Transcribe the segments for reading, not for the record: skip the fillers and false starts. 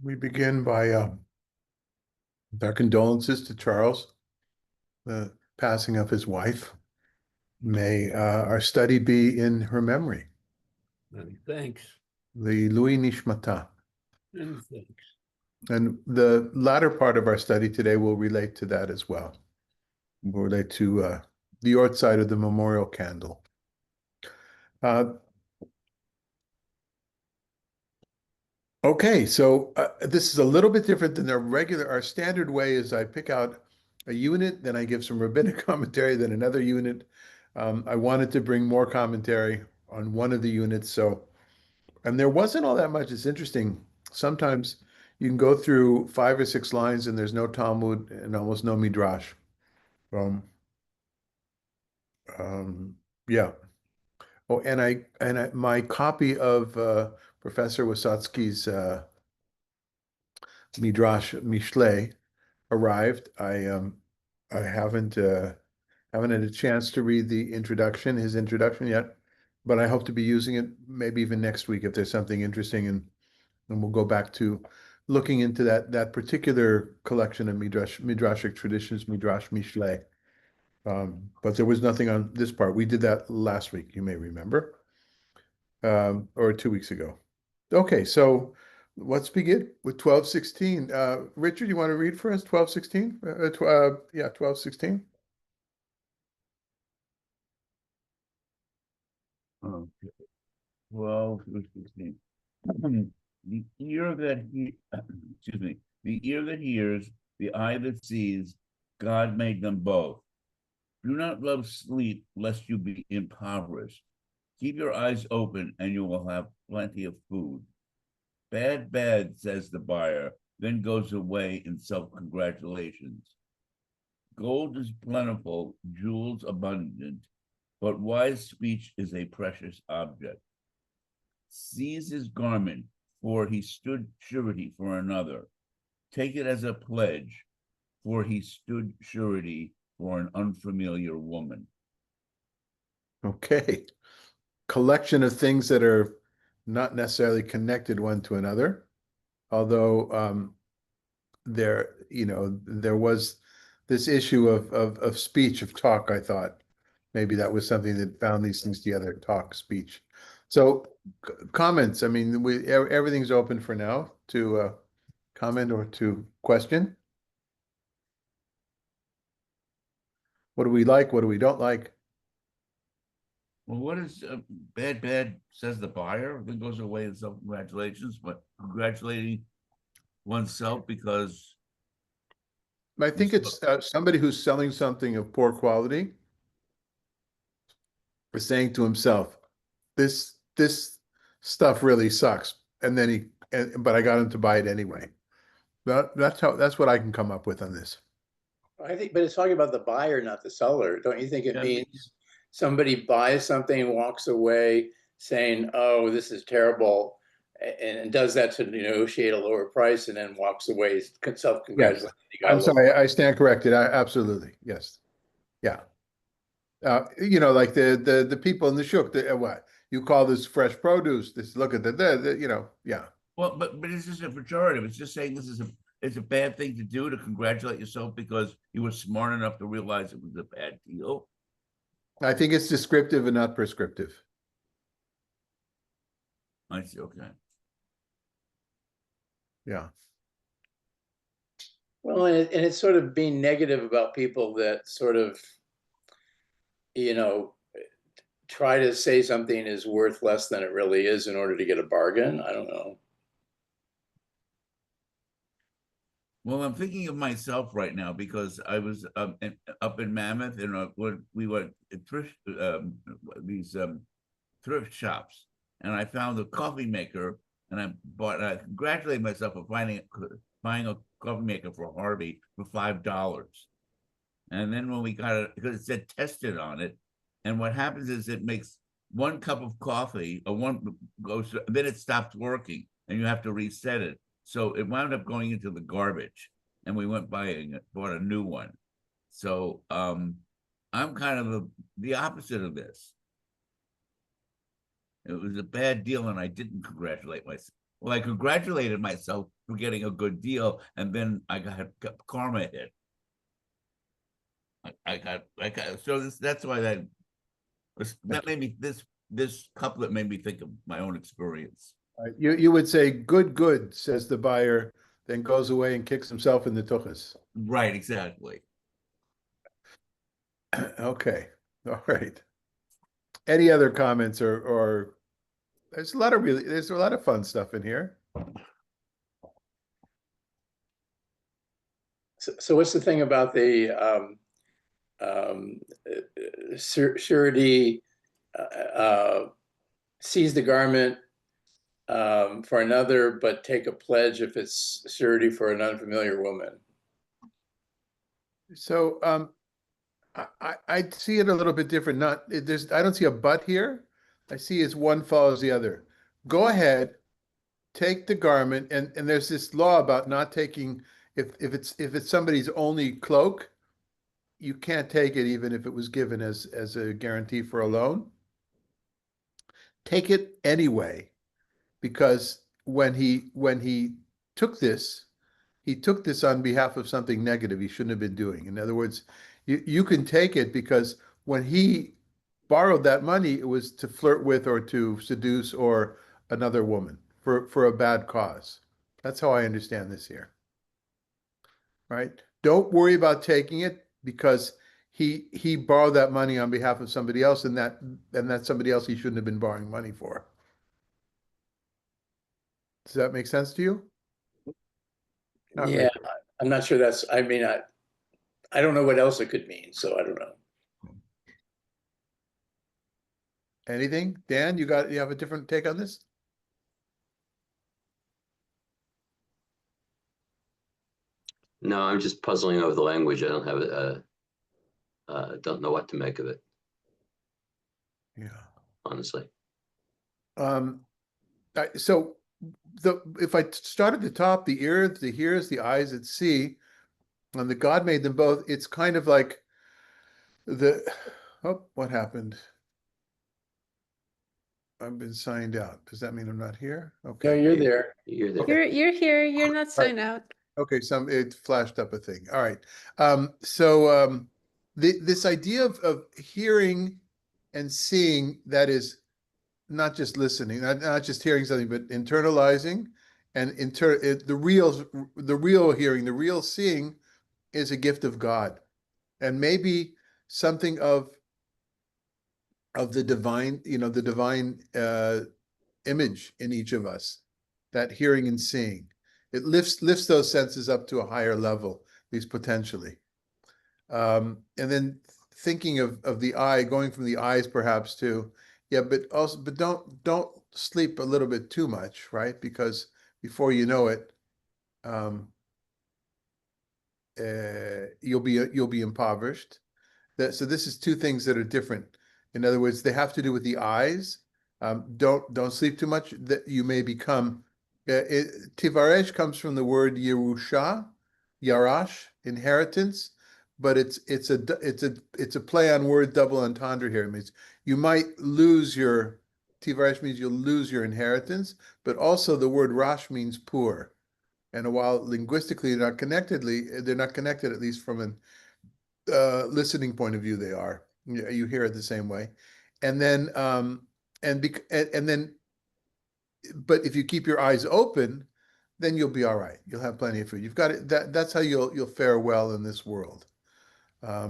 We begin by with our condolences to Charles, the passing of his wife. May our study be in her memory. Many thanks. The Louis Nishmata. Many thanks. And the latter part of our study today will relate to that as well. Will relate to the Ort side of the memorial candle. Okay, so this is a little bit different than our standard way is I pick out a unit, then I give some rabbinic commentary, then another unit. I wanted to bring more commentary on one of the units, and there wasn't all that much. It's interesting. Sometimes you can go through 5 or 6 lines and there's no Talmud and almost no Midrash. Um, yeah. Oh, my copy of Professor Wasatsky's Midrash Mishle arrived. I haven't had a chance to read his introduction yet, but I hope to be using it maybe even next week if there's something interesting, and we'll go back to looking into that particular collection of Midrashic traditions, Midrash Mishle. But there was nothing on this part. We did that last week, you may remember, or 2 weeks ago. Okay, so let's begin with 12:16. Richard, you want to read for us 12:16? Yeah, 12:16. Okay. 12 through 16. The ear that excuse me, the ear that hears, the eye that sees, God made them both. Do not love sleep, lest you be impoverished. Keep your eyes open, and you will have plenty of food. Bad, says the buyer, then goes away in self-congratulations. Gold is plentiful, jewels abundant, but wise speech is a precious object. Seize his garment, for he stood surety for another. Take it as a pledge, for he stood surety for an unfamiliar woman. Okay. Collection of things that are not necessarily connected one to another, although there was this issue of speech, of talk. I thought maybe that was something that bound these things together, talk, speech. So comments, I mean, everything's open for now to comment or to question. What do we like? What do we don't like? Well, what is bad, says the buyer, then goes away in self-congratulations, but congratulating oneself because I think it's somebody who's selling something of poor quality is saying to himself, this stuff really sucks. And then but I got him to buy it anyway. That's what I can come up with on this. I think, but it's talking about the buyer, not the seller. Don't you think it Yeah. means somebody buys something and walks away saying, "Oh, this is terrible," and does that to negotiate a lower price, and then walks away Yes, self-congratulating? I'm sorry, I stand corrected. Absolutely, yes, yeah. Like the people in the shuk. What you call this fresh produce? This look at yeah. Well, but it's just a pejorative. It's just saying it's a bad thing to do to congratulate yourself because you were smart enough to realize it was a bad deal. I think it's descriptive and not prescriptive. I see. Okay. Yeah. Well, and it's sort of being negative about people that sort of, try to say something is worth less than it really is in order to get a bargain. I don't know. Well, I'm thinking of myself right now because I was up in Mammoth and when we went to these thrift shops, and I found a coffee maker, and I congratulated myself for buying a coffee maker for Harvey for $5. And then when we got it, because it said tested on it, and what happens is it makes 1 cup of coffee, or one goes, then it stops working, and you have to reset it. So it wound up going into the garbage, and we bought a new one. So I'm kind of the opposite of this. It was a bad deal, and I didn't congratulate myself. Well, I congratulated myself for getting a good deal, and then I got karma hit. So that's why that made me this couplet made me think of my own experience. You would say, good, says the buyer, then goes away and kicks himself in the tuchus. Right, exactly. Okay, all right. Any other comments or there's a lot of fun stuff in here. So what's the thing about the surety seize the garment for another, but take a pledge if it's surety for an unfamiliar woman? So I see it a little bit different. I don't see a but here. I see it's one follows the other. Go ahead, take the garment, and there's this law about not taking if it's somebody's only cloak, you can't take it even if it was given as a guarantee for a loan. Take it anyway, because when he took this, he took this on behalf of something negative he shouldn't have been doing. In other words, you can take it because when he borrowed that money, it was to flirt with or to seduce or another woman for a bad cause. That's how I understand this here. Right? Don't worry about taking it because he borrowed that money on behalf of somebody else, and that's somebody else he shouldn't have been borrowing money for. Does that make sense to you? Not Yeah, really. I'm not sure that's, I mean, I don't know what else it could mean, so I don't know. Anything? Dan, you have a different take on this? No, I'm just puzzling over the language. I don't have don't know what to make of it, Yeah. honestly. Um, so if I start at the top, the ears, the hears, the eyes that see, and the God made them both, it's kind of like what happened? I've been signed out. Does that mean I'm not here? No, Okay. you're there. You're there. Okay. You're here, you're not signed out. Okay, it flashed up a thing. All right. This idea of hearing and seeing, that is not just listening, not just hearing something, but internalizing and the real hearing, the real seeing is a gift of God. And maybe something of the divine, the divine image in each of us, that hearing and seeing. It lifts those senses up to a higher level, at least potentially. And then thinking of the eye, going from the eyes perhaps to, but don't sleep a little bit too much, right? Because before you know it, you'll be impoverished. So this is two things that are different. In other words, they have to do with the eyes. Don't sleep too much. That you may become. Tivaresh comes from the word Yerusha, Yarash, inheritance, but it's a play on word double entendre here. It means you might lose your Tivaresh means you'll lose your inheritance, but also the word Rash means poor. And while linguistically they're not connected, at least from an listening point of view, they are. You hear it the same way. And then and then but if you keep your eyes open, then you'll be all right. You'll have plenty of food. You've got it. That's how you'll fare well in this world. I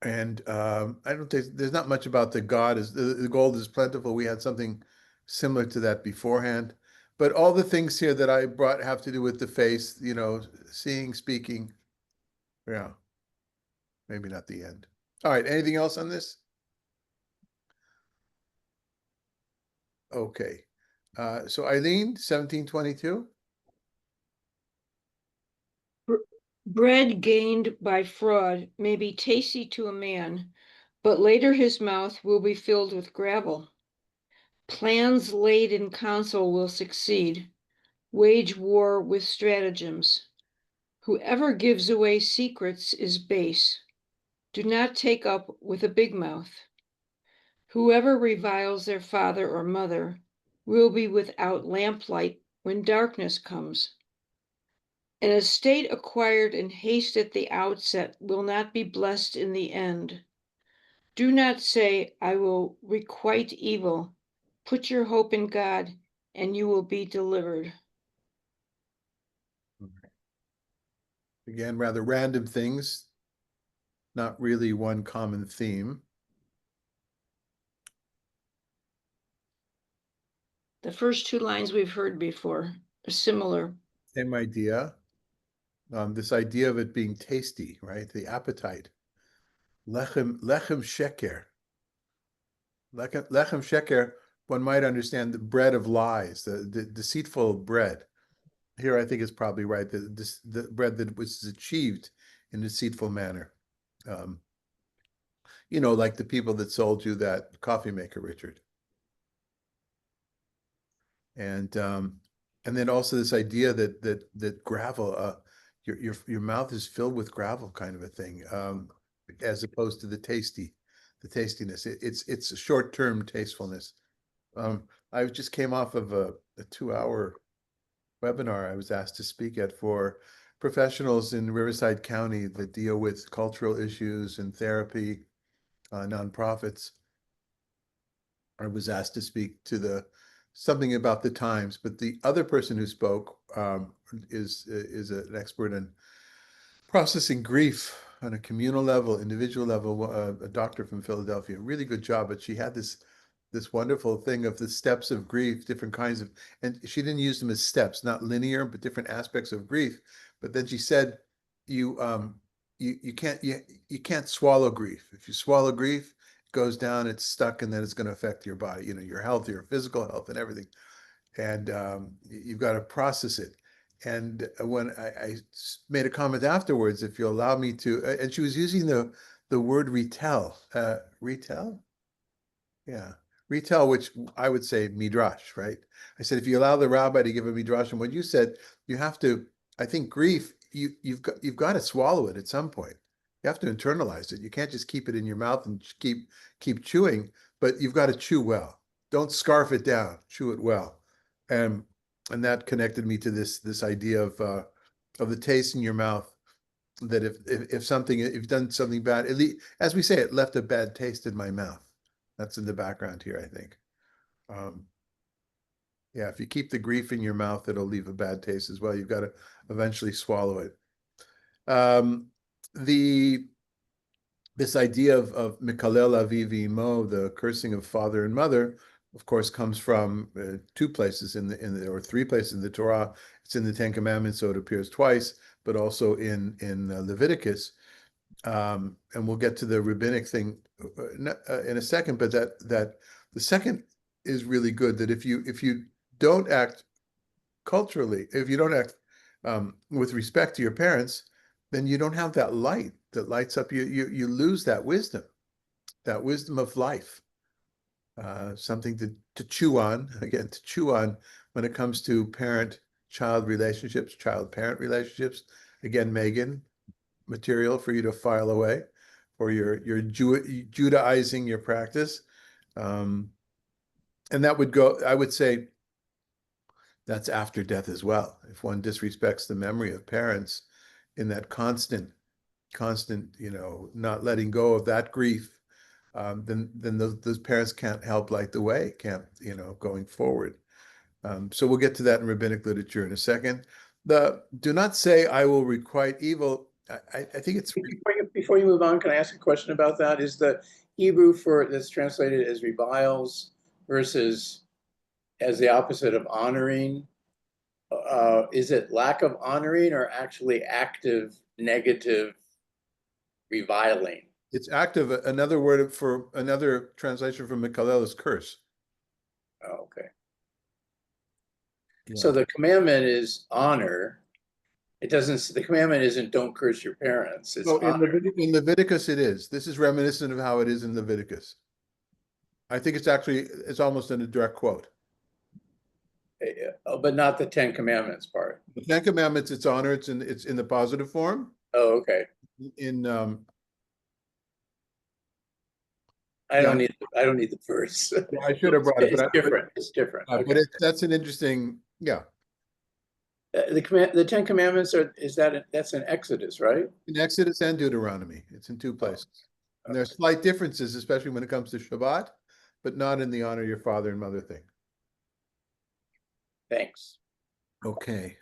don't think there's not much about the God is the gold is plentiful. We had something similar to that beforehand. But all the things here that I brought have to do with the face, seeing, speaking. Yeah. Maybe not the end. All right. Anything else on this? Okay. So Eileen, 1722. Bread gained by fraud may be tasty to a man, but later his mouth will be filled with gravel. Plans laid in council will succeed. Wage war with stratagems. Whoever gives away secrets is base. Do not take up with a big mouth. Whoever reviles their father or mother will be without lamplight when darkness comes. An estate acquired in haste at the outset will not be blessed in the end. Do not say, I will requite evil. Put your hope in God, and you will be delivered. Again, rather random things, not really one common theme. The first two lines we've heard before are similar. Same idea. This idea of it being tasty, right? The appetite. Lechem sheker. Lechem sheker, one might understand the bread of lies, the deceitful bread. Here, I think it's probably right, the bread that was achieved in a deceitful manner. You know, like the people that sold you that coffee maker, Richard. And then also this idea that gravel, your mouth is filled with gravel, kind of a thing, as opposed to the tastiness. It's a short-term tastefulness. I just came off of a 2-hour webinar I was asked to speak at for professionals in Riverside County that deal with cultural issues and therapy, nonprofits. I was asked to speak to something about the times, but the other person who spoke is an expert in processing grief on a communal level, individual level, a doctor from Philadelphia. Really good job, but she had this wonderful thing of the steps of grief, different kinds of, and she didn't use them as steps, not linear, but different aspects of grief. But then she said, you can't swallow grief. If you swallow grief, it goes down, it's stuck, and then it's going to affect your body, you know, your health, your physical health, and everything. And you've got to process it. And when I made a comment afterwards, if you allow me to, and she was using the word retell, yeah, retell, which I would say midrash, right? I said, if you allow the rabbi to give a midrash, and what you said, you have to, I think grief, you've got to swallow it at some point. You have to internalize it. You can't just keep it in your mouth and keep chewing, but you've got to chew well. Don't scarf it down, chew it well. And that connected me to this idea of the taste in your mouth, that if you've done something bad, at least, as we say, it left a bad taste in my mouth. That's in the background here, I think. Yeah, if you keep the grief in your mouth, it'll leave a bad taste as well. You've got to eventually swallow it. This idea of Mikalel Aviv Imo, the cursing of father and mother, of course, comes from 2 places or 3 places in the Torah. It's in the Ten Commandments, so it appears twice, but also in Leviticus. And we'll get to the rabbinic thing in a second, but that the second is really good, that if you don't act culturally, if you don't act with respect to your parents, then you don't have that light that lights up you lose that wisdom of life, something to chew on, again, to chew on when it comes to parent-child relationships, child-parent relationships. Again, Megan, material for you to file away for your Judaizing your practice. And that would go, I would say, that's after death as well. If one disrespects the memory of parents in that constant, you know, not letting go of that grief, then those parents can't help light the way, can't, you know, going forward. So we'll get to that in rabbinic literature in a second. Do not say, I will requite evil. I think it's Before you move on, can I ask a question about that? Is the Hebrew for that's translated as reviles versus as the opposite of honoring? Is it lack of honoring or actually active negative reviling? It's active. Another word for another translation from Mikalel is curse. Oh, okay. Yeah. So the commandment is honor. It doesn't, the commandment isn't don't curse your parents. It's So in honor. Leviticus it is. This is reminiscent of how it is in Leviticus. I think it's almost in a direct quote. But not the Ten Commandments part. The Ten Commandments, it's honor, it's in the positive form. Oh, okay. In I don't need the verse. Yeah, I should have brought it, It's but different. It's different. but Okay. that's an interesting, yeah. The Ten Commandments that's in Exodus, right? In Exodus and Deuteronomy, it's in two places. And there's slight differences, especially when it comes to Shabbat, but not in the honor your father and mother thing. Thanks. Okay.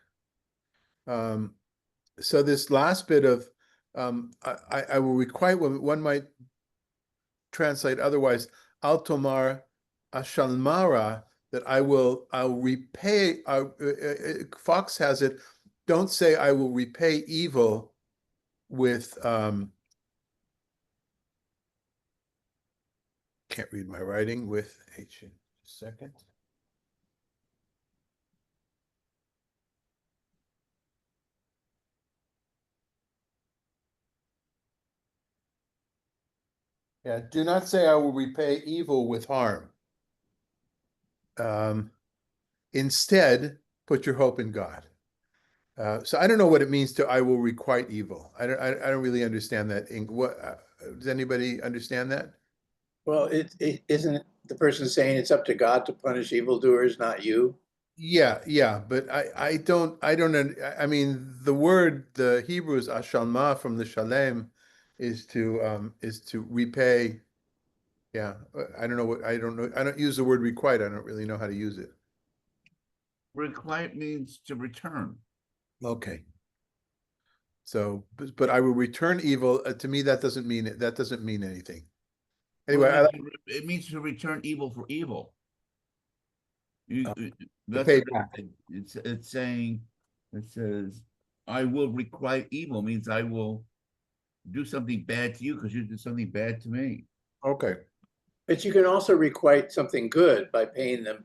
So this last bit of, I will requite, one might translate otherwise, al tomar ashalmara, that I'll repay, Fox has it, don't say I will repay evil with, can't read my writing, with H, second. Yeah, do not say I will repay evil with harm. Instead, put your hope in God. So I don't know what it means to I will requite evil. I don't really understand that. What does anybody understand that? Well, it isn't the person saying it's up to God to punish evildoers, not you. Yeah, but I mean the word, the Hebrew is ashalma from the shalem, is to repay. Yeah, I don't know, I don't use the word requite. I don't really know how to use it. Requite means to return. Okay. So, but I will return evil. To me, that doesn't mean anything. Anyway, Well, I it means to return evil for evil. You, to that's pay what back. it's saying. It says, "I will requite evil," means I will do something bad to you because you did something bad to me. Okay. But you can also requite something good by paying them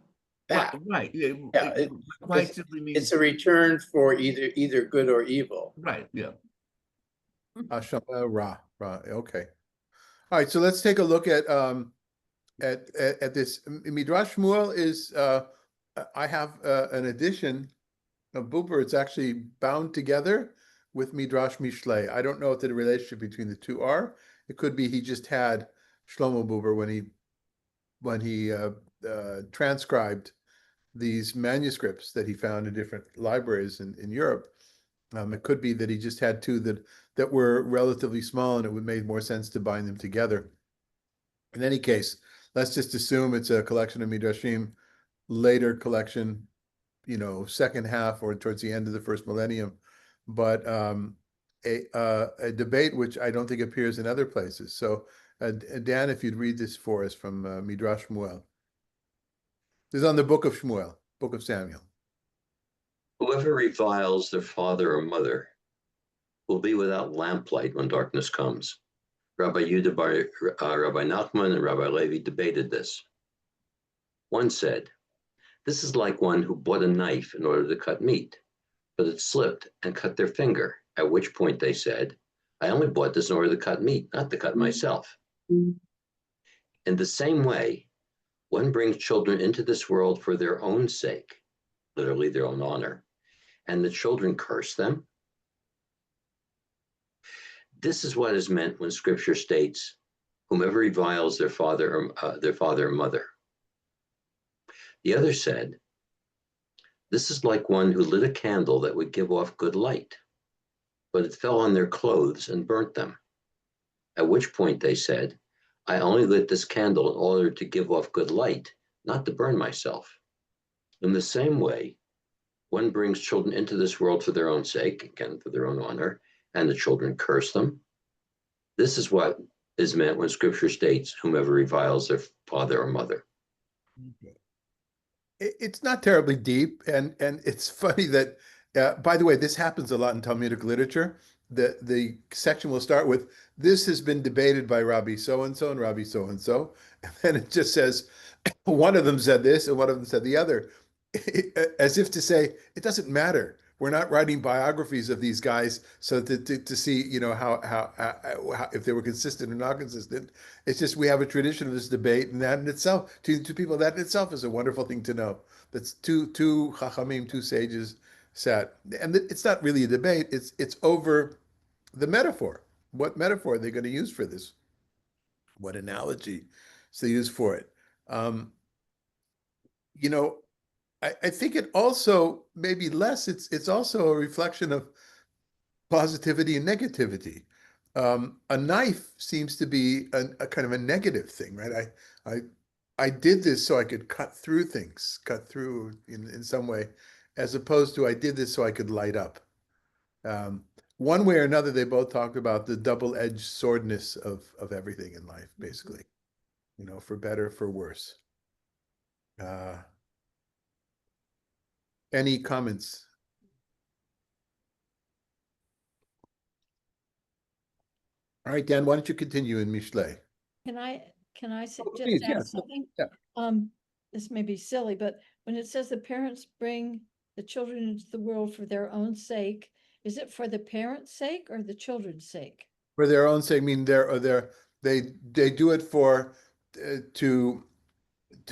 back. Right. Yeah, Yeah, requite simply it's means a return for either good or evil. right. Yeah. Ra. Okay. All right. So let's take a look at this. Midrash Shmuel is I have an edition of Buber. It's actually bound together with Midrash Mishlei. I don't know what the relationship between the two are. It could be he just had Shlomo Buber when he transcribed these manuscripts that he found in different libraries in Europe. It could be that he just had two that were relatively small, and it would make more sense to bind them together. In any case, let's just assume it's a collection of midrashim, later collection, second half or towards the end of the first millennium, but a debate which I don't think appears in other places. So, Dan, if you'd read this for us from Midrash Shmuel. This is on the book of Shmuel, book of Samuel. Whoever reviles their father or mother will be without lamplight when darkness comes. Rabbi Yehuda Rabbi Nachman and Rabbi Levi debated this. One said, "This is like one who bought a knife in order to cut meat, but it slipped and cut their finger, at which point they said, I only bought this in order to cut meat, not to cut myself." In the same way, one brings children into this world for their own sake, literally their own honor, and the children curse them. This is what is meant when Scripture states, "Whomever reviles their father or mother." The other said, "This is like one who lit a candle that would give off good light, but it fell on their clothes and burnt them. At which point they said, I only lit this candle in order to give off good light, not to burn myself." In the same way, one brings children into this world for their own sake, again, for their own honor, and the children curse them. This is what is meant when Scripture states, "Whomever reviles their father or mother." It's not terribly deep, and it's funny that, by the way, this happens a lot in Talmudic literature. The section will start with, "This has been debated by Rabbi so and so and Rabbi so and so," and then it just says, "One of them said this and one of them said the other," as if to say it doesn't matter. We're not writing biographies of these guys so to see, how if they were consistent or not consistent. It's just we have a tradition of this debate, and that in itself, to people, that in itself is a wonderful thing to know. That's two chachamim, two sages sat, and it's not really a debate. It's over the metaphor. What metaphor are they going to use for this? What analogy they use for it. You know, I think it also maybe less. It's also a reflection of positivity and negativity. A knife seems to be a kind of a negative thing, right? I I did this so I could cut through things, cut through in some way, as opposed to I did this so I could light up. Um, One way or another, they both talked about the double-edged swordness of everything in life, basically. For better, for worse. Uh, any comments? All right, Dan, why don't you continue in Michelet? Can I, Oh, just please, ask yes. something? Yeah. This may be silly, but when it says the parents bring the children into the world for their own sake, is it for the parents' sake or the children's sake? For their own sake, I mean, they do it for to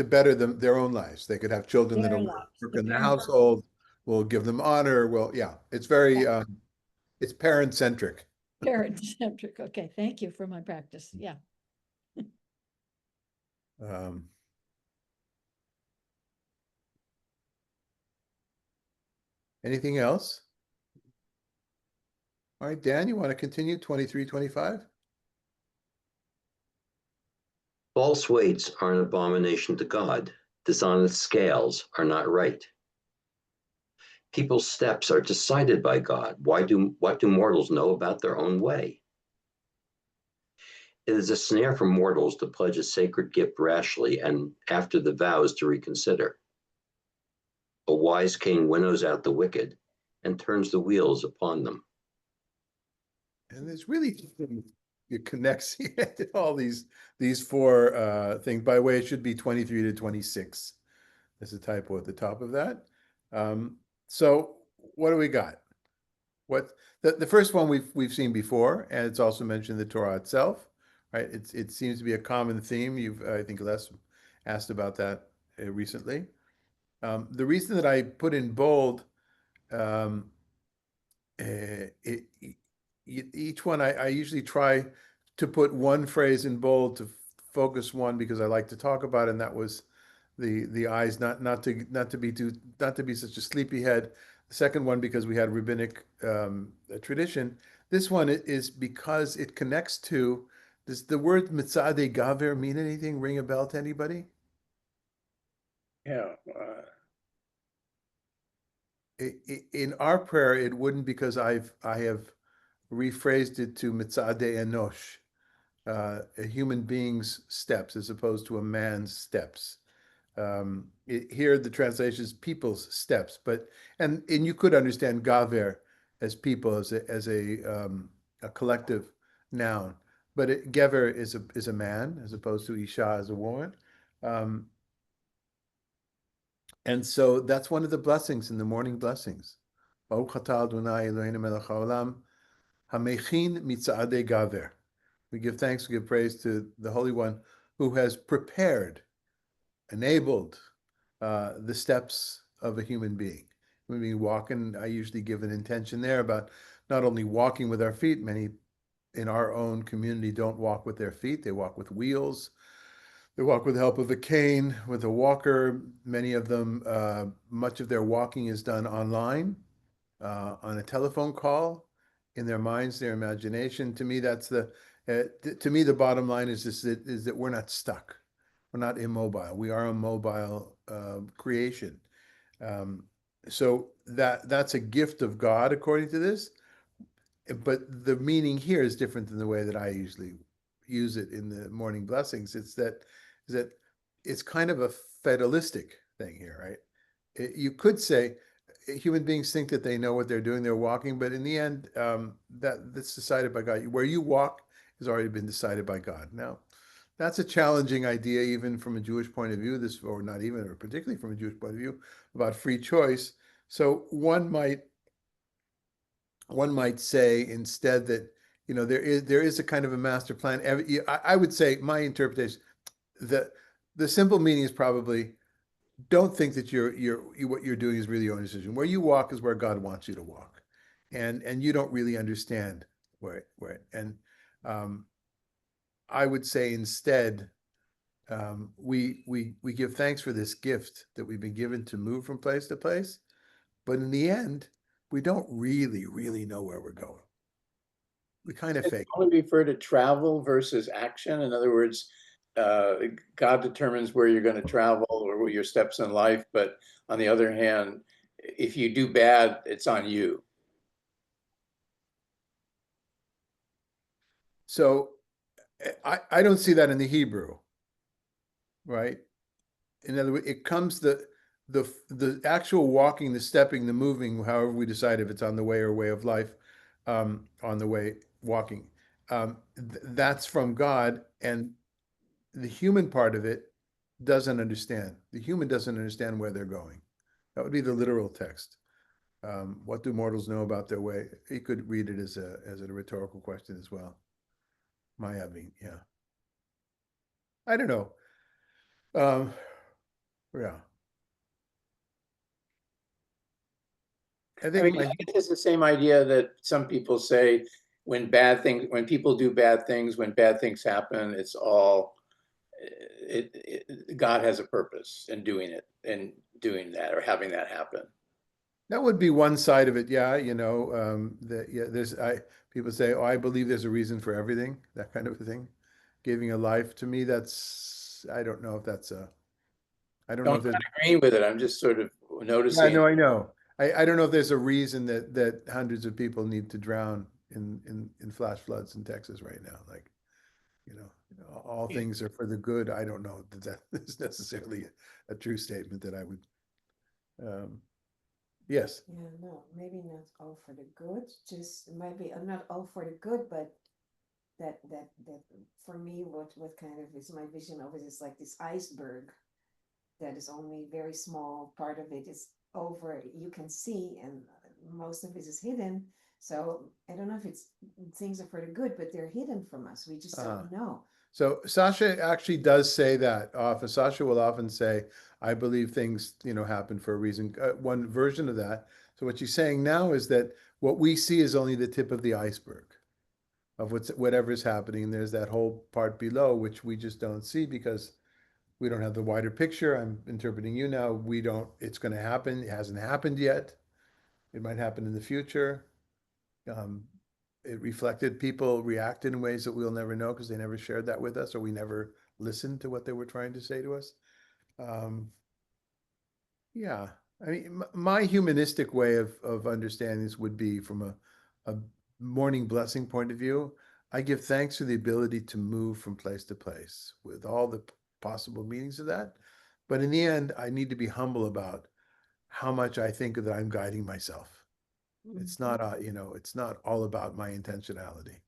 better their own lives. They could have children Their that'll lives, work the in the parents' household, will give them honor. Well, yeah, it's very it's parent-centric. Parent-centric. Okay, thank you for my practice. Yeah. Um, Anything else? All right, Dan, you want to continue 23, 25? False weights are an abomination to God. Dishonest scales are not right. People's steps are decided by God. What do mortals know about their own way? It is a snare for mortals to pledge a sacred gift rashly and after the vows to reconsider. A wise king winnows out the wicked and turns the wheels upon them. And there's really it connects all these four things. By the way, it should be 23 to 26. There's a typo at the top of that. So what do we got? What the first one we've seen before, and it's also mentioned in the Torah itself, right? It seems to be a common theme. I think Les asked about that recently. The reason that I put in bold, um, each one I usually try to put one phrase in bold to focus one because I like to talk about it, and that was the eyes, not to be such a sleepyhead. The second one because we had rabbinic tradition. This one is because it connects to. Does the word mitzadei gaver mean anything? Ring a bell to anybody? Yeah. In our prayer, it wouldn't because I have rephrased it to mitzadei enosh, a human being's steps as opposed to a man's steps. Here the translation is people's steps, but and you could understand gaver as people as a collective noun, but gever is a man as opposed to isha as a woman, um, and so that's one of the blessings in the morning blessings. Baruch atah Adonai Eloheinu melech haolam hamechin mitzadei gaver. We give thanks, we give praise to the Holy One who has prepared, enabled the steps of a human being. When we walk, and I usually give an intention there about not only walking with our feet, many in our own community don't walk with their feet, they walk with wheels. They walk with the help of a cane, with a walker. Many of them, much of their walking is done online, on a telephone call, in their minds, their imagination. To me, to me, the bottom line is that we're not stuck. We're not immobile. We are a mobile creation. Um, so that's a gift of God, according to this. But the meaning here is different than the way that I usually use it in the morning blessings. Is that it's kind of a fatalistic thing here, right? You could say human beings think that they know what they're doing, they're walking, but in the end, that's decided by God. Where you walk has already been decided by God. Now, that's a challenging idea, even from a Jewish point of view, or not even, or particularly from a Jewish point of view, about free choice. So one might say instead that there is a kind of a master plan. I would say my interpretation, the simple meaning is probably don't think that what you're doing is really your own decision. Where you walk is where God wants you to walk, and you don't really understand where. And um, I would say instead, we give thanks for this gift that we've been given to move from place to place, but in the end, we don't really know where we're going. We kind of Does it fake. only refer to travel versus action? In other words, God determines where you're going to travel or what your steps in life, but on the other hand, if you do bad, it's on you. So I don't see that in the Hebrew, right? In other words, it comes the actual walking, the stepping, the moving, however we decide if it's on the way or way of life, on the way walking. That's from God, and the human part of it doesn't understand. The human doesn't understand where they're going. That would be the literal text. What do mortals know about their way? You could read it as a rhetorical question as well. Yeah. I don't know. Yeah. I I think mean, it's the same idea that some people say when people do bad things, when bad things happen, it's all, God has a purpose in doing it and doing that or having that happen. that would be one side of it. Yeah, yeah, people say, "Oh, I believe there's a reason for everything," that kind of a thing. Giving a life to me, I don't know if that's I don't know Don't if there's, agree with it. I'm just sort of yeah, noticing. no, I know. I don't know if there's a reason that hundreds of people need to drown in flash floods in Texas right now. Like, you know, all things are for the good. I don't know that that is necessarily a true statement that I would, um, yes. Yeah, no, maybe not all for the good, just maybe not all for the good, but that for me, what kind of is my vision of it is like this iceberg that is only very small part of it is over, you can see, and most of it is hidden. So I don't know if it's things are for the good, but they're hidden from us. We just don't know. So Sasha actually does say that often. Sasha will often say, I believe things, happen for a reason. One version of that. So what she's saying now is that what we see is only the tip of the iceberg of whatever's happening. There's that whole part below, which we just don't see because we don't have the wider picture. I'm interpreting you now. It's going to happen. It hasn't happened yet. It might happen in the future. Um, people reacted in ways that we'll never know because they never shared that with us or we never listened to what they were trying to say to us. Um, yeah, I mean, my humanistic way of understanding this would be from a morning blessing point of view. I give thanks for the ability to move from place to place with all the possible meanings of that. But in the end, I need to be humble about how much I think that I'm guiding myself. It's not, it's not all about my intentionality.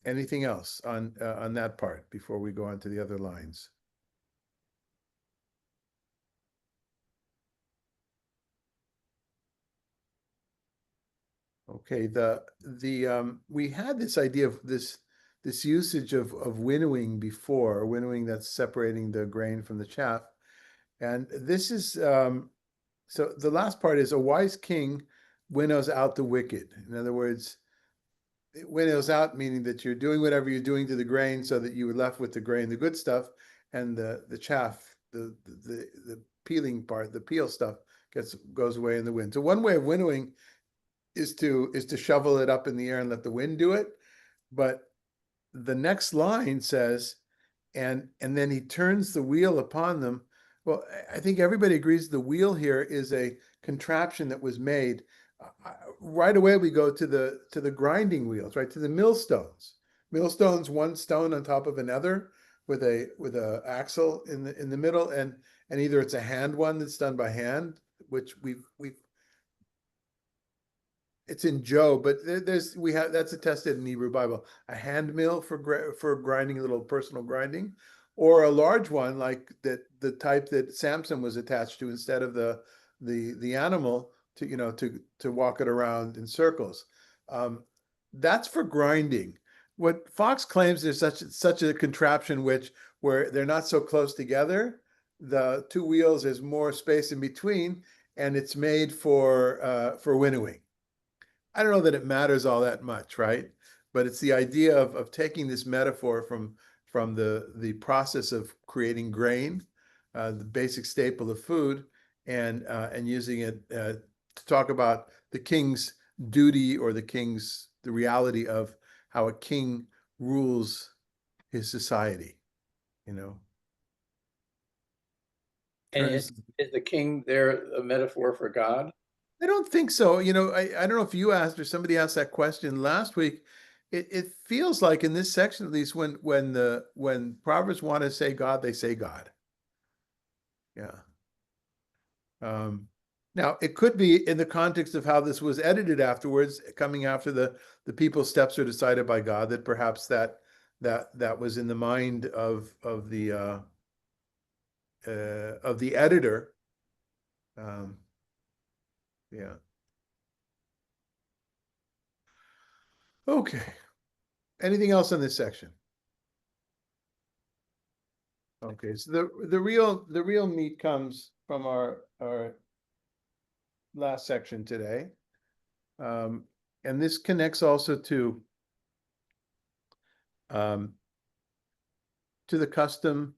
Anything else on that part before we go on to the other lines? Okay, we had this idea of this usage of winnowing before, winnowing that's separating the grain from the chaff. And this is so the last part is a wise king winnows out the wicked. In other words, it winnows out, meaning that you're doing whatever you're doing to the grain so that you are left with the grain, the good stuff, and the chaff, the peeling part, the peel stuff goes away in the wind. So one way of winnowing is to shovel it up in the air and let the wind do it. But the next line says, and then he turns the wheel upon them. Well, I think everybody agrees the wheel here is a contraption that was made. Right away we go to the grinding wheels, right, to the millstones. Millstones, one stone on top of another with a axle in the middle, and either it's a hand one that's done by hand, which we've it's in Job, but that's attested in the Hebrew Bible. A hand mill for grinding, a little personal grinding, or a large one like that, the type that Samson was attached to instead of the animal to walk it around in circles. That's for grinding. What Fox claims is such a contraption where they're not so close together. The two wheels, there's more space in between, and it's made for winnowing. I don't know that it matters all that much, right? but it's the idea of taking this metaphor from the process of creating grain, the basic staple of food, and using it to talk about the king's duty or the reality of how a king rules his society, you know. And Turns, is the king there a metaphor for God? I don't think so. You know, I don't know if you asked or somebody asked that question last week. It feels like in this section, at least, when Proverbs want to say God, they say God. Yeah. Now it could be in the context of how this was edited afterwards, coming after the people's steps are decided by God, that perhaps that was in the mind of the editor. Yeah. Okay. Anything else on this section? Okay, so the real meat comes from our last section today. And this connects also um, to the custom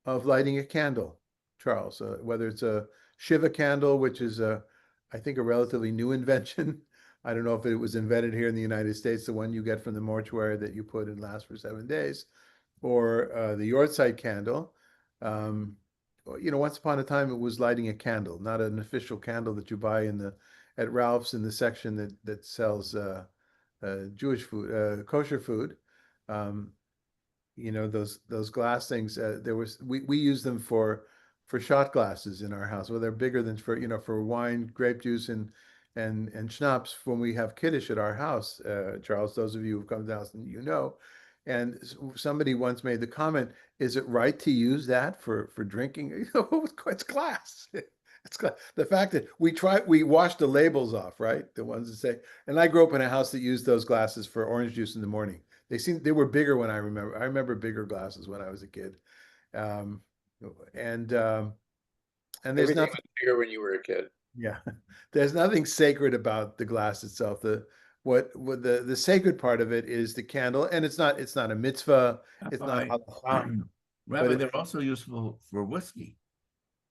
of lighting a candle, Charles, whether it's a Shiva candle, which is I think a relatively new invention. I don't know if it was invented here in the United States, the one you get from the mortuary that you put and lasts for 7 days, or the Yortzeit candle. You know, once upon a time it was lighting a candle, not an official candle that you buy at Ralph's in the section that sells Jewish food, kosher food. Um, you know, those glass things. We use them for shot glasses in our house. Well, they're bigger than for wine, grape juice, and schnapps when we have kiddush at our house. Charles, those of you who've come to the house, and you know. And somebody once made the comment: "Is it right to use that for drinking?" You know, it's glass. It's glass. The fact that we wash the labels off, right? The ones that say. And I grew up in a house that used those glasses for orange juice in the morning. They were bigger when I remember. I remember bigger glasses when I was a kid. Um, and there's Everything nothing, was bigger when you were a kid. yeah, there's nothing sacred about the glass itself. What the sacred part of it is the candle, and it's not a mitzvah, it's not Rabbi, halacha, but Rabbi, they're also useful for whiskey.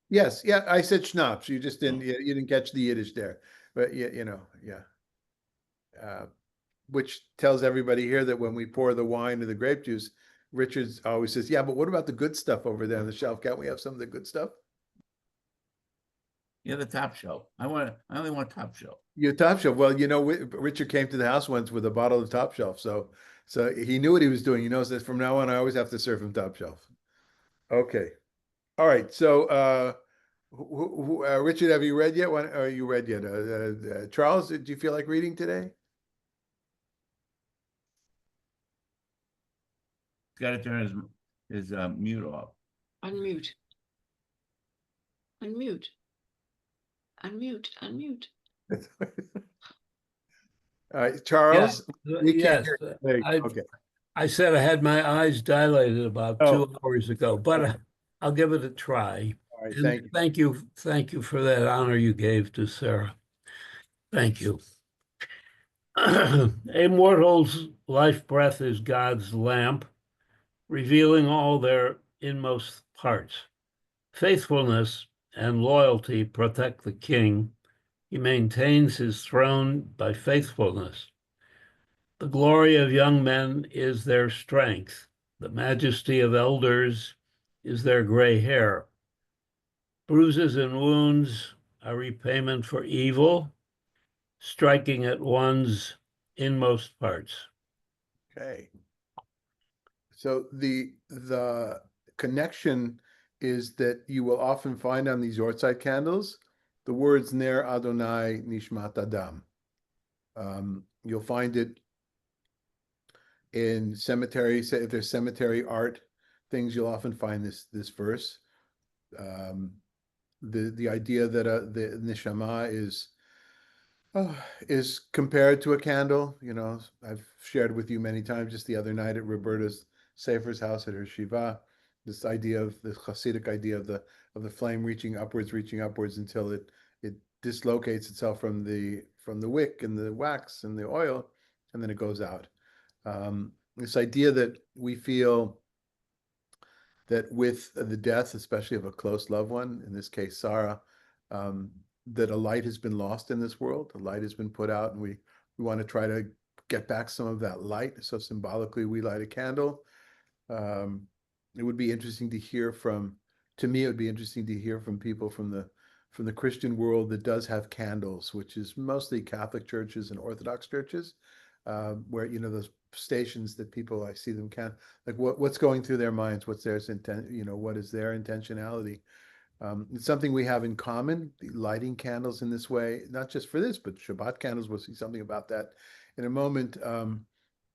yes, yeah, I said schnapps. You just didn't Oh. you didn't catch the Yiddish there, but yeah. Which tells everybody here that when we pour the wine or the grape juice, Richards always says, "Yeah, but what about the good stuff over there on the shelf? Can't we have some of the good stuff?" Yeah, the top shelf. I only want top shelf. Your top shelf. Well, Richard came to the house once with a bottle of top shelf, so he knew what he was doing. He knows that from now on, I always have to serve him top shelf. Okay, all right. So, Richard, have you read yet? Are you read yet? Charles, did you feel like reading today? He's got to turn his mute off. Unmute. Unmute. Unmute. Unmute. All right, Charles, we can't Yes, hear you. I, Okay. I said I had my eyes dilated about Oh. 2 hours ago, but Okay. I'll give it a try. All right, And thank you. thank you for that honor you gave to Sarah. Thank you. A mortal's life breath is God's lamp, revealing all their inmost parts. Faithfulness and loyalty protect the king. He maintains his throne by faithfulness. The glory of young men is their strength. The majesty of elders is their gray hair. Bruises and wounds are repayment for evil, striking at one's inmost parts. Okay. So the connection is that you will often find on these Yortzeit candles the words Ner Adonai Nishmat Adam. You'll find it in cemeteries. If there's cemetery art things, you'll often find this verse. The idea that the neshama is compared to a candle. You know, I've shared with you many times just the other night at Roberta's Sefer's house at her shiva, this idea of the Hasidic idea of the flame reaching upwards until it dislocates itself from the wick and the wax and the oil, and then it goes out. This idea that we feel that with the death, especially of a close loved one, in this case, Sarah, um, that a light has been lost in this world, a light has been put out, and we want to try to get back some of that light. So symbolically, we light a candle. It would be interesting to hear from, to me, it would be interesting to hear from people from the Christian world that does have candles, which is mostly Catholic churches and Orthodox churches, where those stations that people I see them can like what's going through their minds, what's their intent, what is their intentionality. It's something we have in common, lighting candles in this way, not just for this, but Shabbat candles. We'll see something about that in a moment.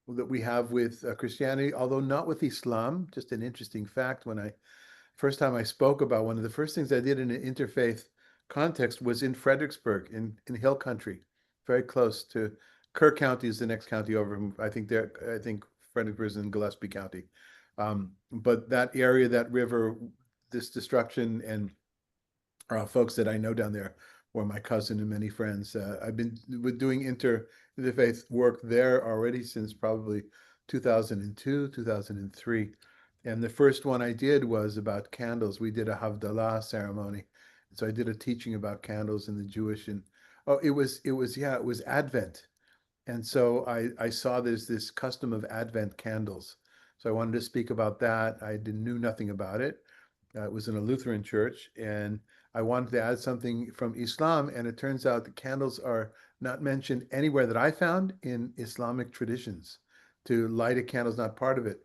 That we have with Christianity, although not with Islam. Just an interesting fact. First time I spoke about, one of the first things I did in an interfaith context was in Fredericksburg, in Hill Country, very close to Kerr County is the next county over. I think Fredericksburg is in Gillespie County. But that area, that river, this destruction, and folks that I know down there, or my cousin and many friends. I've been doing interfaith work there already since probably 2002, 2003. And the first one I did was about candles. We did a Havdalah ceremony. So I did a teaching about candles in the Jewish, and it was Advent. And so I saw there's this custom of Advent candles. So I wanted to speak about that. Knew nothing about it. It was in a Lutheran church, and I wanted to add something from Islam, and it turns out the candles are not mentioned anywhere that I found in Islamic traditions. To light a candle is not part of it.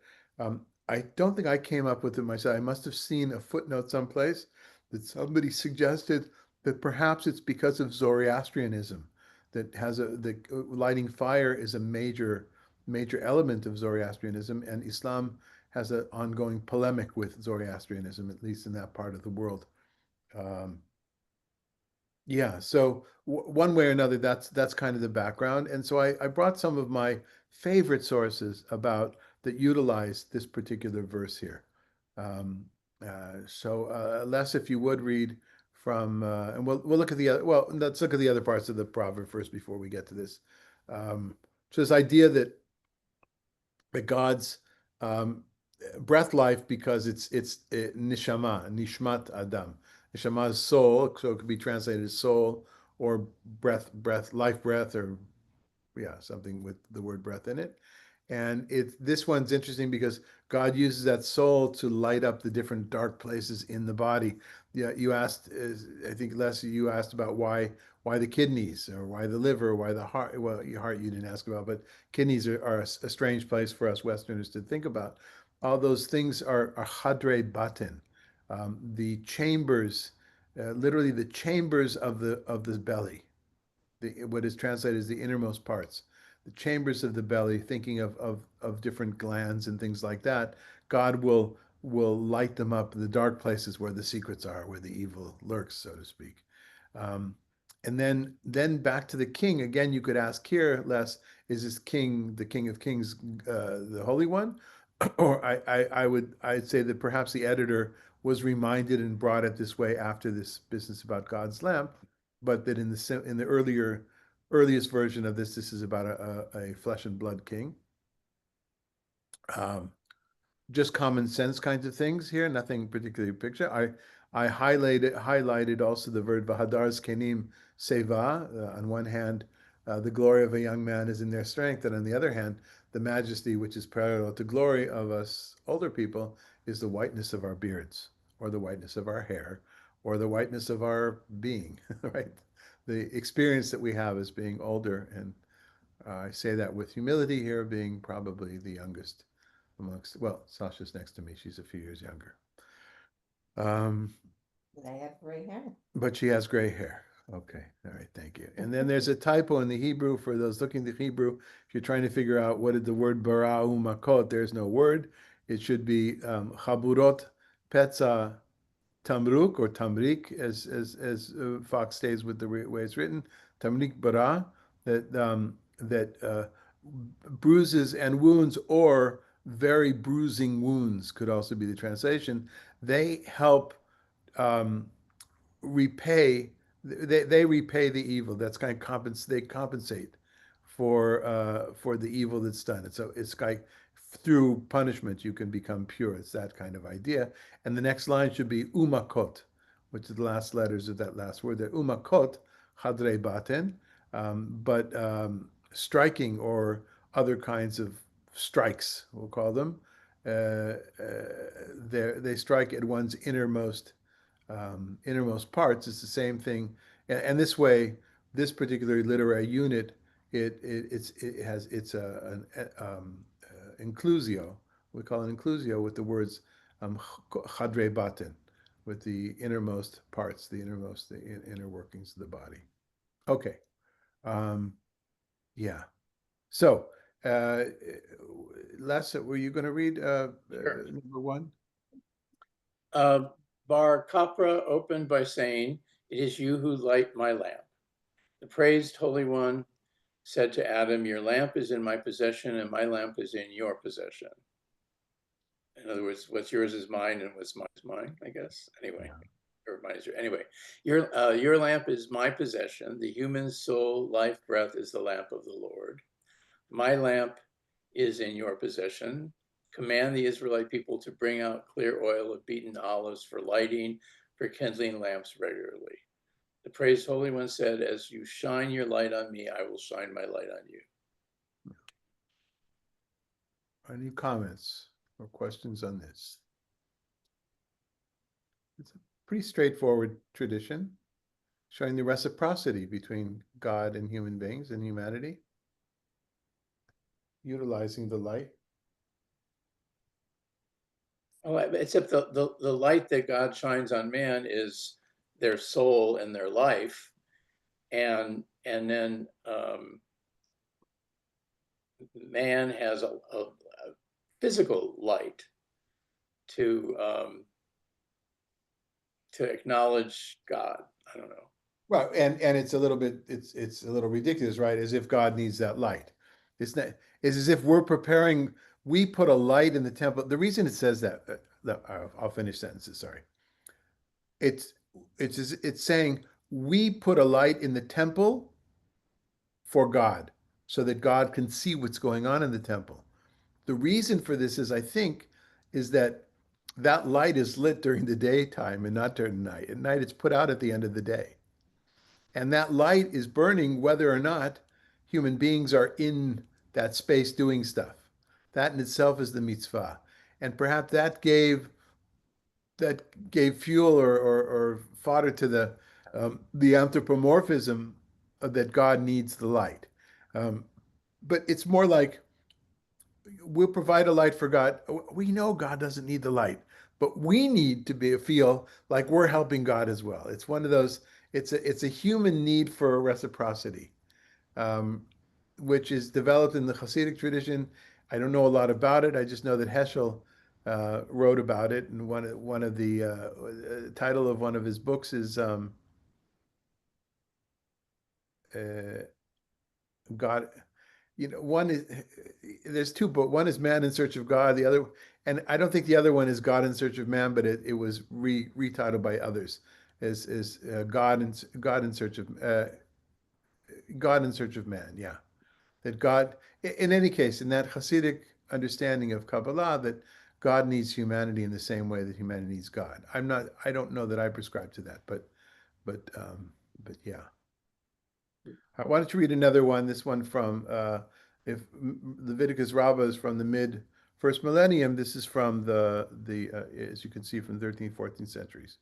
I don't think I came up with it myself. I must have seen a footnote someplace that somebody suggested that perhaps it's because of Zoroastrianism that the lighting fire is a major element of Zoroastrianism, and Islam has an ongoing polemic with Zoroastrianism, at least in that part of the world. Um, yeah, so one way or another, that's kind of the background. And so I brought some of my favorite sources about that utilize this particular verse here. Um, Les, if you would read from, and we'll look at the other, well, let's look at the other parts of the proverb first before we get to this. So this idea that God's breath life, because it's nishama, nishmat adam. Neshama is soul, so it could be translated as soul or breath, life breath, or something with the word breath in it. And this one's interesting because God uses that soul to light up the different dark places in the body. Yeah, you asked, I think Leslie, you asked about why the kidneys or why the liver, why the heart. Well, your heart you didn't ask about, but kidneys are a strange place for us Westerners to think about. All those things are hadre batin, the chambers, literally the chambers of the belly, what is translated as the innermost parts, the chambers of the belly, thinking of different glands and things like that. God will light them up, the dark places where the secrets are, where the evil lurks, so to speak. Um, and then back to the king again. You could ask here, Les, is this king the King of Kings, the Holy One? Or I'd say that perhaps the editor was reminded and brought it this way after this business about God's lamp, but that in the earliest version of this is about a flesh and blood king. Um, just common sense kinds of things here, nothing particularly picture. I highlighted also the word vahadar zkenim seva. On one hand, the glory of a young man is in their strength, and on the other hand, the majesty which is parallel to glory of us older people is the whiteness of our beards, or the whiteness of our hair, or the whiteness of our being, right? The experience that we have as being older, and I say that with humility here, being probably the youngest amongst, well, Sasha's next to me. She's a few years younger. But I have gray hair. But she has gray hair. Okay. All right. Thank you. And then there's a typo in the Hebrew for those looking at the Hebrew. If you're trying to figure out what is the word bara'u makot, there's no word. It should be chaburot petza tamruk or tamrik, as Fox stays with the way it's written, tamrik bara, that bruises and wounds, or very bruising wounds could also be the translation. They help um, repay. They repay the evil. That's kind of they compensate for the evil that's done. It's like through punishment you can become pure. It's that kind of idea. And the next line should be umakot, which is the last letters of that last word. The umakot hadre baten, but striking or other kinds of strikes, we'll call them. They strike at one's innermost parts. It's the same thing, and this way, this particular literary unit, it has an inclusio. We call it inclusio with the words chadre batin, with the innermost parts, the inner workings of the body. Okay, yeah. So, Les, were you going to read Sure. number one? Bar Capra opened by saying, "It is you who light my lamp." The praised Holy One said to Adam, "Your lamp is in my possession, and my lamp is in your possession." In other words, what's yours is mine, and what's mine is mine, I guess. Anyway, or mine is yours. Anyway, your lamp is my possession. The human soul, life, breath is the lamp of the Lord. My lamp is in your possession. Command the Israelite people to bring out clear oil of beaten olives for lighting, for kindling lamps regularly. The praised Holy One said, "As you shine your light on me, I will shine my light on you." Any comments or questions on this? It's a pretty straightforward tradition showing the reciprocity between God and human beings and humanity, utilizing the light. Oh, except the light that God shines on man is their soul and their life, and then man has a physical light to acknowledge God. I don't know. Right, and it's a little bit it's a little ridiculous, right? As if God needs that light. It's not. It's as if we're preparing. We put a light in the temple. The reason it says that, I'll finish sentences. Sorry. It's it's saying we put a light in the temple for God, so that God can see what's going on in the temple. The reason for this is, I think, is that that light is lit during the daytime and not during the night. At night, it's put out at the end of the day. And that light is burning whether or not human beings are in that space doing stuff. That in itself is the mitzvah. And perhaps that gave fuel or fodder to the anthropomorphism that God needs the light. But it's more like we'll provide a light for God. We know God doesn't need the light, but we need to feel like we're helping God as well. It's one of those. It's a human need for reciprocity, um, which is developed in the Hasidic tradition. I don't know a lot about it. I just know that Heschel wrote about it, and one of the title of one of his books is God. One is there's two books. One is Man in Search of God. The other, and I don't think the other one is God in Search of Man, but it was retitled by others as God in Search of God in Search of Man. Yeah, that God. In any case, in that Hasidic understanding of Kabbalah, that God needs humanity in the same way that humanity needs God. I don't know that I prescribe to that, but yeah. Why don't you read another one? This one from if Leviticus Rabbah is from the mid first millennium. This is from the as you can see from 13th, 14th centuries.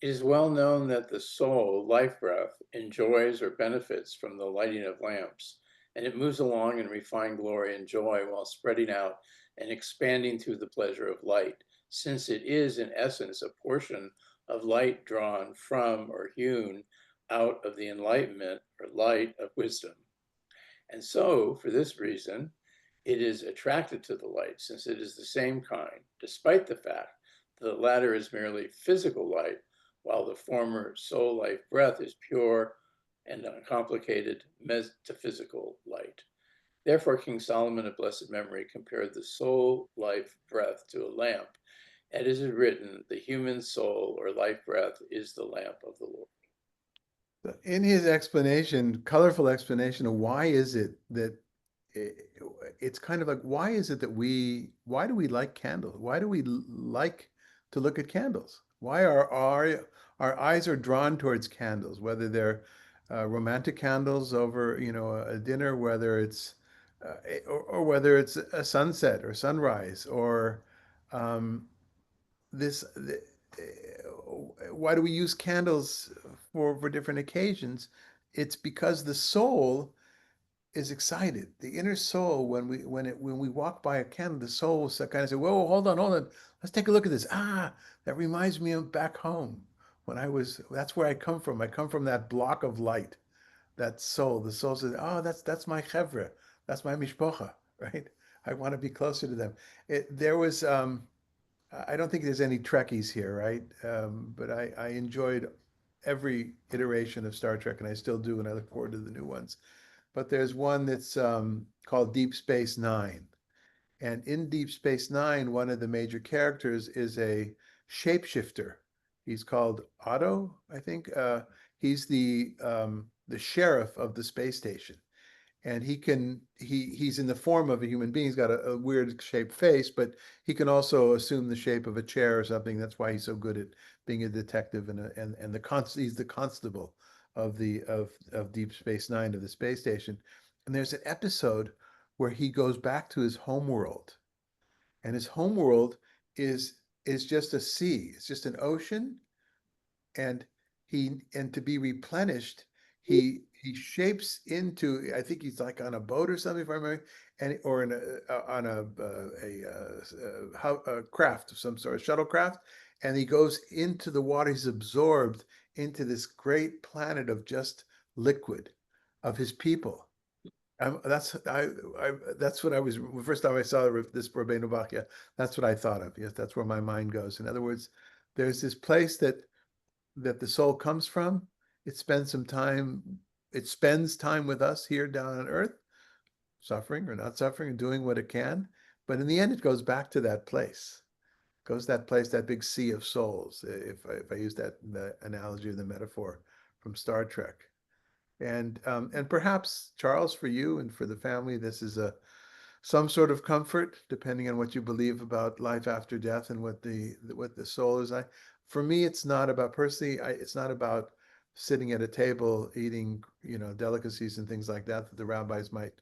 It is well known that the soul, life breath, enjoys or benefits from the lighting of lamps, and it moves along in refined glory and joy while spreading out and expanding through the pleasure of light, since it is in essence a portion of light drawn from or hewn out of the enlightenment or light of wisdom. And so, for this reason, it is attracted to the light, since it is the same kind, despite the fact that the latter is merely physical light, while the former soul, life, breath is pure and uncomplicated metaphysical light. Therefore, King Solomon of blessed memory compared the soul, life, breath to a lamp. And as it is written, the human soul or life breath is the lamp of the Lord. In his explanation, colorful explanation of why is it that it, it's kind of like, why is it that why do we like candles? Why do we like to look at candles? Why are our eyes are drawn towards candles, whether they're romantic candles over, a dinner, whether it's or whether it's a sunset or sunrise or um, this why do we use candles for different occasions? It's because the soul is excited. The inner soul, when we walk by a candle, the soul will kind of say, whoa, hold on, let's take a look at this. That reminds me of back home when that's where I come from. I come from that block of light, that soul. The soul says, oh, that's my chevra, that's my mishpocha, right? I want to be closer to them. There was I don't think there's any Trekkies here, right? But I enjoyed every iteration of Star Trek, and I still do, and I look forward to the new ones. But there's one that's called Deep Space Nine. And in Deep Space Nine, one of the major characters is a shapeshifter. He's called Otto, I think. He's the sheriff of the space station, and he's in the form of a human being. He's got a weird shaped face, but he can also assume the shape of a chair or something. That's why he's so good at being a detective he's the constable of Deep Space Nine, of the space station. And there's an episode where he goes back to his homeworld, and his homeworld is just a sea. It's just an ocean, and to be replenished, he shapes into, I think he's like on a boat or something, if I remember, and or in on a craft of some sort, a shuttlecraft, and he goes into the water. He's absorbed into this great planet of just liquid of his people. That's what I was the first time I saw this Rabbeinu Bachya. That's what I thought of. Yes, that's where my mind goes. In other words, there's this place that the soul comes from. It spends some time, it spends time with us here down on earth, suffering or not suffering and doing what it can. But in the end, it goes back to that place. Goes that place, that big sea of souls, if I use the analogy or the metaphor from Star Trek. And perhaps, Charles, for you and for the family, this is some sort of comfort, depending on what you believe about life after death and what the soul is. For me, it's not about personally. It's not about sitting at a table eating, delicacies and things like that the rabbis might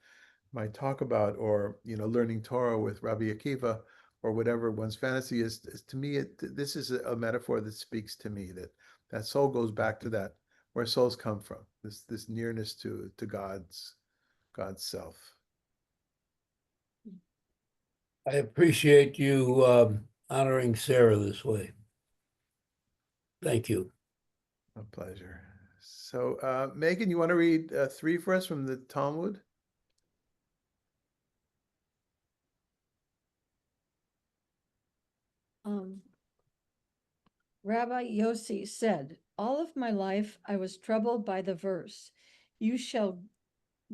talk about, or learning Torah with Rabbi Akiva, or whatever one's fantasy is. To me, this is a metaphor that speaks to me, that soul goes back to that where souls come from. This nearness to God's self. I appreciate you honoring Sarah this way. Thank you. A pleasure. So, Megan, you want to read 3 for us from the Talmud? Rabbi Yossi said, all of my life I was troubled by the verse, you shall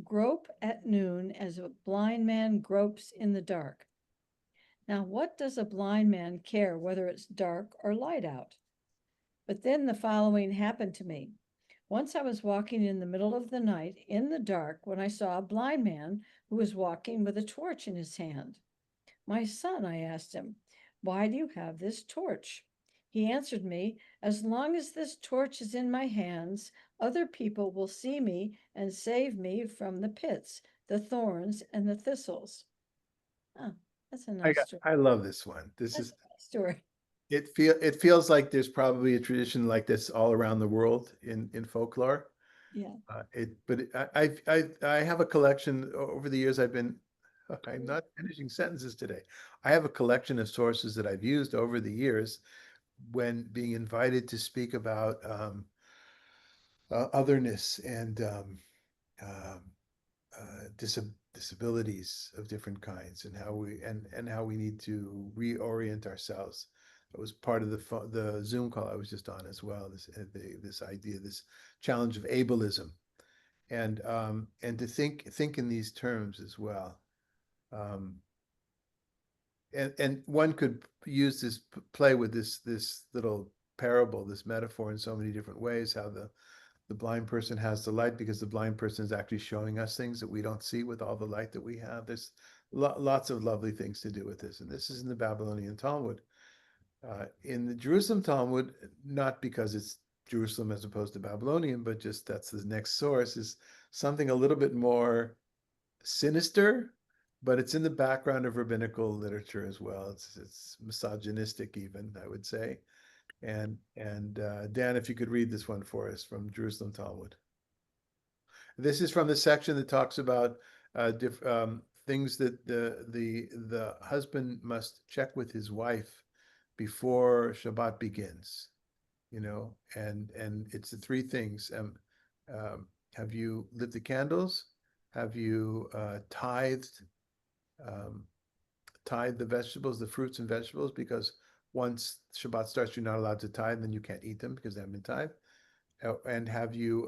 grope at noon as a blind man gropes in the dark. Now, what does a blind man care whether it's dark or light out? But then the following happened to me. Once I was walking in the middle of the night in the dark when I saw a blind man who was walking with a torch in his hand. My son, I asked him, why do you have this torch? He answered me, as long as this torch is in my hands, other people will see me and save me from the pits, the thorns, and the thistles. Oh, that's a nice story. I love this one. That's a nice story. It feels like there's probably a tradition like this all around the world in folklore. Yeah. I have a collection over the years. I'm not finishing sentences today. I have a collection of sources that I've used over the years when being invited to speak about otherness and um, disabilities of different kinds, and how we need to reorient ourselves. That was part of the Zoom call I was just on as well. This idea, this challenge of ableism, and to think in these terms as well. And one could use play with this little parable, this metaphor, in so many different ways. How the blind person has the light because the blind person is actually showing us things that we don't see with all the light that we have. There's lots of lovely things to do with this. And this is in the Babylonian Talmud. In the Jerusalem Talmud, not because it's Jerusalem as opposed to Babylonian, but just that's the next source, is something a little bit more sinister, but it's in the background of rabbinical literature as well. It's misogynistic even, I would say. And Dan, if you could read this one for us from Jerusalem Talmud. This is from the section that talks about things that the husband must check with his wife before Shabbat begins, you know, and it's the three things. Have you lit the candles? Have you tithed the vegetables, the fruits and vegetables? Because once Shabbat starts, you're not allowed to tithe, and then you can't eat them because they haven't been tithed. And have you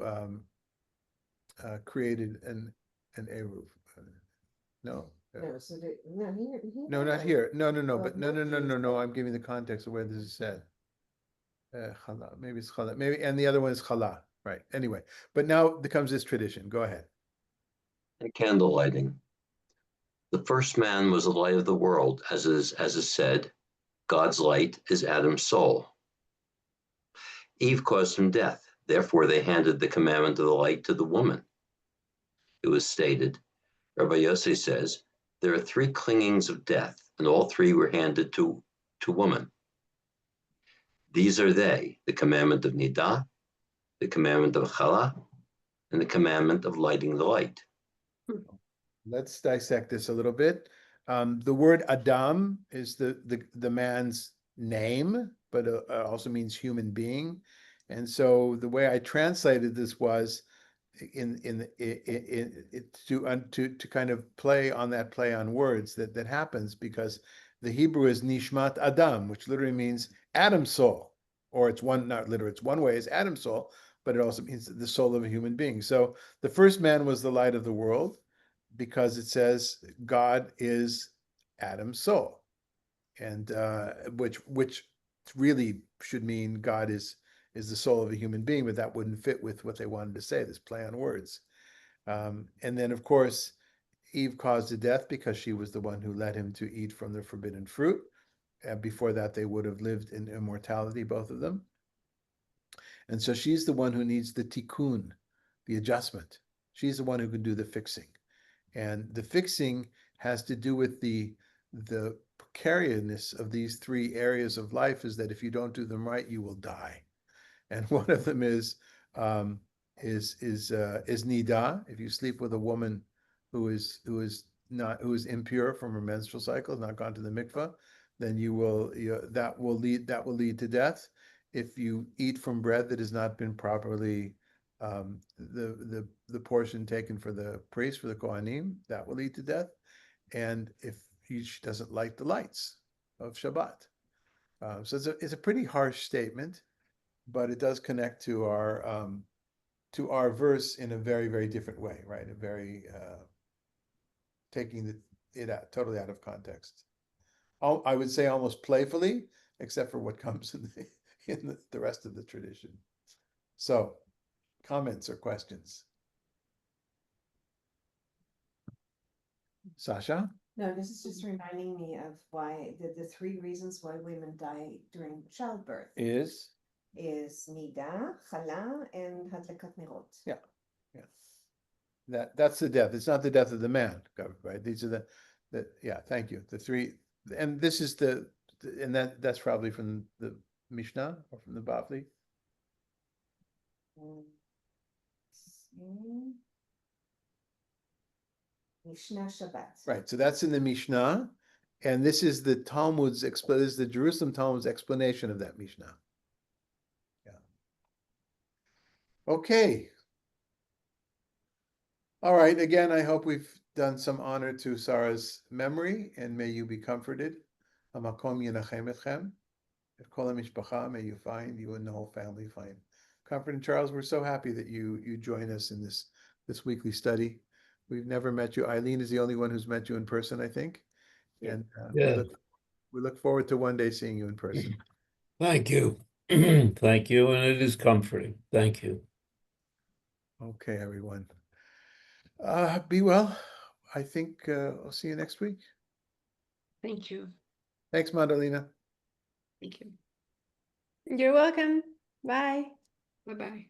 created an eruv? No. No, so no, here. No, not here. No, Well, but no. I'm giving the context of where this is said. Chala, maybe it's chala, maybe, and the other one is chala, right? Anyway, but now becomes this tradition. Go ahead. And candle lighting. The first man was the light of the world, as is said, God's light is Adam's soul. Eve caused him death. Therefore, they handed the commandment of the light to the woman. It was stated, Rabbi Yossi says, there are three clingings of death, and all three were handed to woman. These are they, the commandment of Nidah, the commandment of Chala, and the commandment of lighting the light. Let's dissect this a little bit. The word Adam is the man's name, but also means human being. And so the way I translated this was to kind of play on words that happens, because the Hebrew is Nishmat Adam, which literally means Adam's soul, or it's one, not literally, it's one way is Adam's soul, but it also means the soul of a human being. So the first man was the light of the world, because it says God is Adam's soul, and which really should mean God is the soul of a human being, but that wouldn't fit with what they wanted to say, this play on words. And then, of course, Eve caused the death because she was the one who led him to eat from the forbidden fruit. Before that, they would have lived in immortality, both of them. And so she's the one who needs the tikkun, the adjustment. She's the one who can do the fixing. And the fixing has to do with the precariousness of these three areas of life, is that if you don't do them right, you will die. And one of them is nida. If you sleep with a woman who is impure from her menstrual cycle, not gone to the mikveh, then that will lead to death. If you eat from bread that has not been properly the portion taken for the priest, for the Kohanim, that will lead to death. And if she doesn't like the lights of Shabbat, so it's a pretty harsh statement, but it does connect to our verse in a very, very different way, right? A very taking it out totally out of context. I would say almost playfully, except for what comes in the rest of the tradition. So, comments or questions? Sasha? No, this is just reminding me of why the three reasons why women die during childbirth Is nida, chala, and hadlakat nerot. Yeah. That's the death. It's not the death of the man, right? These are yeah, thank you. The three, and this is that's probably from the Mishnah or from the Bavli. Mishnah Shabbat. Right. So that's in the Mishnah, and this is the Talmud's this is the Jerusalem Talmud's explanation of that Mishnah. Yeah. Okay. All right. Again, I hope we've done some honor to Sarah's memory, and may you be comforted. Hamakom yenachem etchem. Kol hamishpacha, may you find, you and the whole family find comfort. And Charles, we're so happy that you join us in this weekly study. We've never met you. Eileen is the only one who's met you in person, I think. And we look forward to one day seeing you in person. Thank you. Thank you. And it is comforting. Thank you. Okay, everyone. Be well. I think I'll see you next week. Thank you. Thanks, Madalena. Thank you. You're welcome. Bye. Bye-bye.